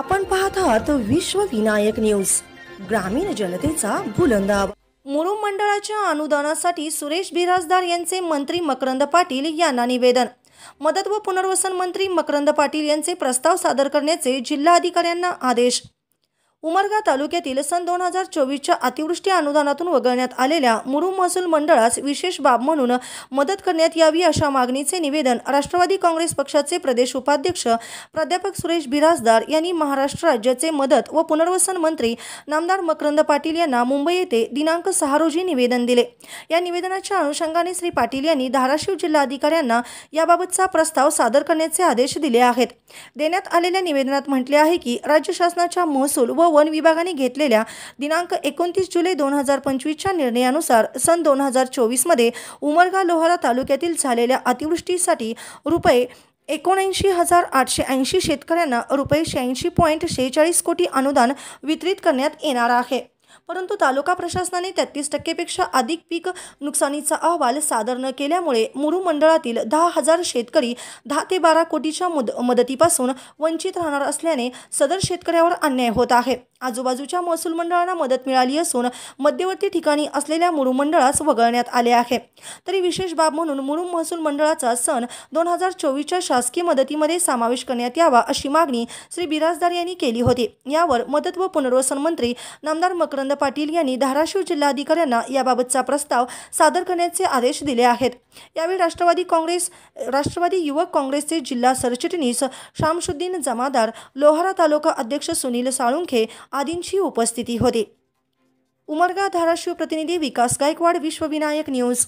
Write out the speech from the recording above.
आपण पाहत आहात विश्व विनायक न्यूज, ग्रामीण जनतेचा बुलंद आवाज। मुरुम मंडळाच्या अनुदानासाठी सुरेश बिराजदार यांचे मंत्री मकरंद पाटील यांना निवेदन। मदत व पुनर्वसन मंत्री मकरंद पाटील यांचे प्रस्ताव सादर करण्याचे जिल्हाधिकाऱ्यांना आदेश। उमरगा तालुक्यातील सन 2024च्या अतिवृष्टी अनुदानातून वगळण्यात आलेल्या मुरुम महसूल मंडळास विशेष बाब म्हणून मदत करण्यात यावी अशा मागणीचे निवेदन राष्ट्रवादी काँग्रेस पक्षाचे प्रदेश उपाध्यक्ष प्राध्यापक सुरेश बिराजदार यांनी महाराष्ट्र राज्याचे मदत व पुनर्वसन मंत्री नामदार मकरंद पाटील यांना मुंबई येथे दिनांक 6 रोजी निवेदन दिले। या निवेदनाच्या अनुषंगाने श्री पाटील यांनी धाराशिव जिल्हाधिकाऱ्यांना याबाबतचा प्रस्ताव सादर करण्याचे आदेश दिले आहेत। देण्यात आलेल्या निवेदनात म्हटले आहे की राज्य शासनाच्या महसूल व वन विभागाने घेतलेल्या दिनांक 29 जुलै 2025च्या निर्णयानुसार सन 2024 मध्ये उमरगा लोहारा तालुक्यातील झालेल्या अतिवृष्टीसाठी रुपये 79,880 शेतकऱ्यांना रुपये 86.46 कोटी अनुदान वितरित करण्यात येणार आहे। परंतु तालुका प्रशासनाने 33% पेक्षा अधिक पीक नुकसानीचा अहवाल सादर न केल्यामुळे मुरुम मंडळातील 10,000 शेतकरी 10 ते 12 कोटीच्या मदतीपासून वंचित राहणार असल्याने सदर शेतकऱ्यावर अन्याय होत आहे। आजूबाजूच्या महसूल मंडळांना मदत मिळाली असून मध्यवर्ती ठिकाणी असलेल्या मुरुम मंडळास वगळण्यात आले आहे। तरी विशेष बाब म्हणून मुरुम महसूल मंडळाचा सन 2024च्या शासकीय मदतीमध्ये समावेश करण्यात यावा अशी मागणी श्री बिराजदार यांनी केली होती। यावर मदत व पुनर्वसन मंत्री नामदार मकरंद पाटील यांनी धाराशिव जिल्हाधिकाऱ्यांना याबाबतचा प्रस्ताव सादर करण्याचे आदेश दिले आहेत। यावेळी राष्ट्रवादी युवक काँग्रेसचे जिल्हा सरचिटणीस शामशुद्दीन जमादार, लोहारा तालुका अध्यक्ष सुनील साळुंखे आदींची उपस्थिती होती। उमरगा धाराशिव प्रतिनिधी विकास गायकवाड, विश्व विनायक न्यूज।